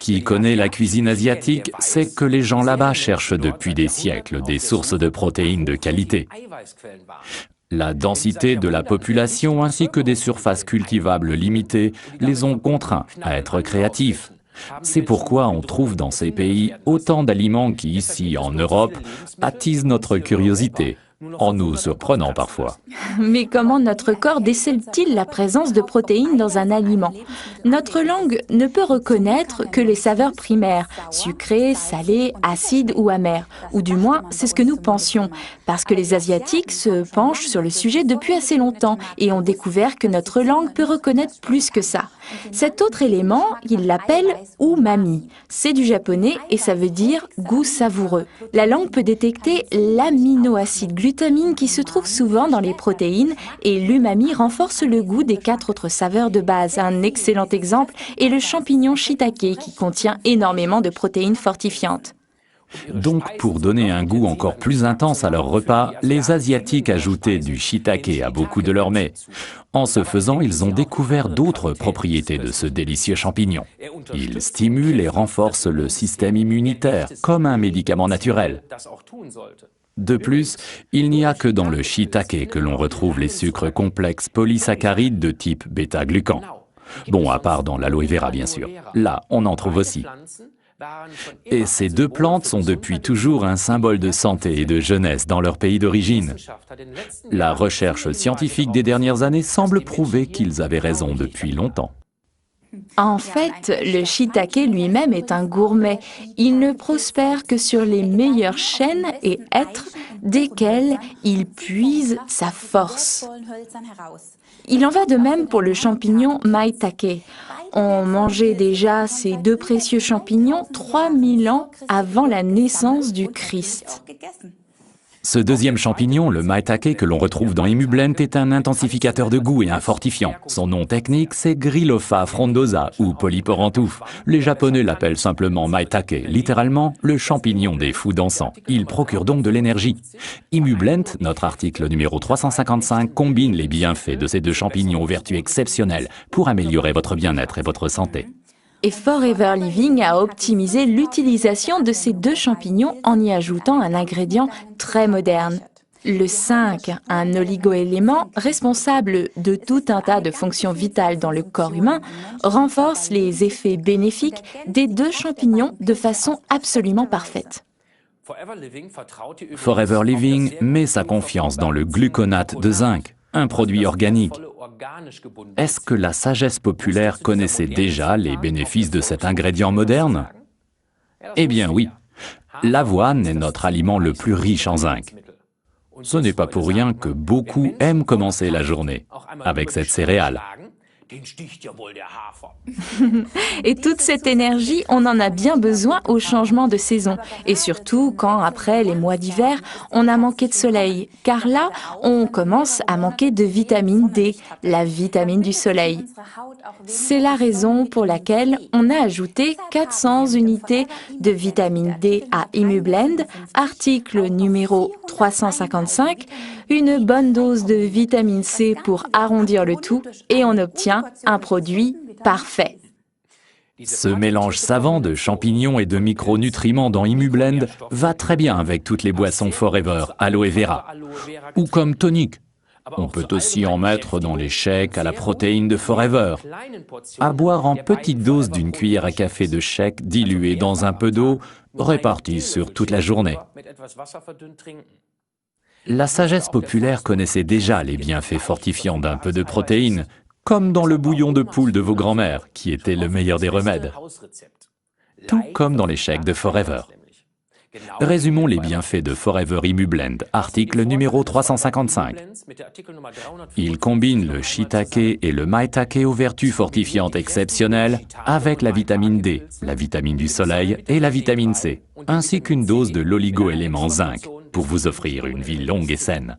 Qui connaît la cuisine asiatique sait que les gens là-bas cherchent depuis des siècles des sources de protéines de qualité. La densité de la population ainsi que des surfaces cultivables limitées les ont contraints à être créatifs. C'est pourquoi on trouve dans ces pays autant d'aliments qui, ici en Europe, attisent notre curiosité, en nous surprenant parfois. Mais comment notre corps décèle-t-il la présence de protéines dans un aliment? Notre langue ne peut reconnaître que les saveurs primaires, sucrées, salées, acides ou amères. Ou du moins, c'est ce que nous pensions, parce que les Asiatiques se penchent sur le sujet depuis assez longtemps et ont découvert que notre langue peut reconnaître plus que ça. Cet autre élément, ils l'appellent umami. C'est du japonais et ça veut dire goût savoureux. La langue peut détecter l'aminoacide glutamine qui se trouve souvent dans les protéines et l'umami renforce le goût des 4 autres saveurs de base. Un excellent exemple est le champignon shiitake qui contient énormément de protéines fortifiantes. Donc, pour donner un goût encore plus intense à leur repas, les Asiatiques ajoutaient du shiitake à beaucoup de leurs mets. En ce faisant, ils ont découvert d'autres propriétés de ce délicieux champignon. Il stimule et renforce le système immunitaire, comme un médicament naturel. De plus, il n'y a que dans le shiitake que l'on retrouve les sucres complexes polysaccharides de type bêta-glucan. Bon, à part dans l'aloe vera, bien sûr. Là, on en trouve aussi. Et ces deux plantes sont depuis toujours un symbole de santé et de jeunesse dans leur pays d'origine. La recherche scientifique des dernières années semble prouver qu'ils avaient raison depuis longtemps. En fait, le shiitake lui-même est un gourmet. Il ne prospère que sur les meilleures chênes et hêtres desquels il puise sa force. Il en va de même pour le champignon maitake. On mangeait déjà ces deux précieux champignons 3000 ans avant la naissance du Christ. Ce deuxième champignon, le maitake que l'on retrouve dans Imublent, est un intensificateur de goût et un fortifiant. Son nom technique, c'est Gryllopha frondosa ou polyporantouf. Les Japonais l'appellent simplement maitake, littéralement le champignon des fous dansants. Il procure donc de l'énergie. Imublent, notre article numéro 355, combine les bienfaits de ces deux champignons aux vertus exceptionnelles pour améliorer votre bien-être et votre santé. Et Forever Living a optimisé l'utilisation de ces deux champignons en y ajoutant un ingrédient très moderne. Le 5, un oligoélément responsable de tout un tas de fonctions vitales dans le corps humain, renforce les effets bénéfiques des deux champignons de façon absolument parfaite. Forever Living met sa confiance dans le gluconate de zinc, un produit organique. Est-ce que la sagesse populaire connaissait déjà les bénéfices de cet ingrédient moderne? Eh bien oui, l'avoine est notre aliment le plus riche en zinc. Ce n'est pas pour rien que beaucoup aiment commencer la journée avec cette céréale. Et toute cette énergie, on en a bien besoin au changement de saison. Et surtout quand, après les mois d'hiver, on a manqué de soleil. Car là, on commence à manquer de vitamine D, la vitamine du soleil. C'est la raison pour laquelle on a ajouté 400 unités de vitamine D à Imublend, article numéro 355, une bonne dose de vitamine C pour arrondir le tout et on obtient un produit parfait. Ce mélange savant de champignons et de micronutriments dans Imublend va très bien avec toutes les boissons Forever, aloe vera, ou comme tonique. On peut aussi en mettre dans les shakes à la protéine de Forever. À boire en petite dose d'une cuillère à café de shake diluée dans un peu d'eau, répartie sur toute la journée. La sagesse populaire connaissait déjà les bienfaits fortifiants d'un peu de protéines, comme dans le bouillon de poule de vos grands-mères, qui était le meilleur des remèdes. Tout comme dans les shakes de Forever. Résumons les bienfaits de Forever Imublend, article numéro 355. Il combine le shiitake et le maitake aux vertus fortifiantes exceptionnelles avec la vitamine D, la vitamine du soleil et la vitamine C, ainsi qu'une dose de l'oligo-élément zinc pour vous offrir une vie longue et saine.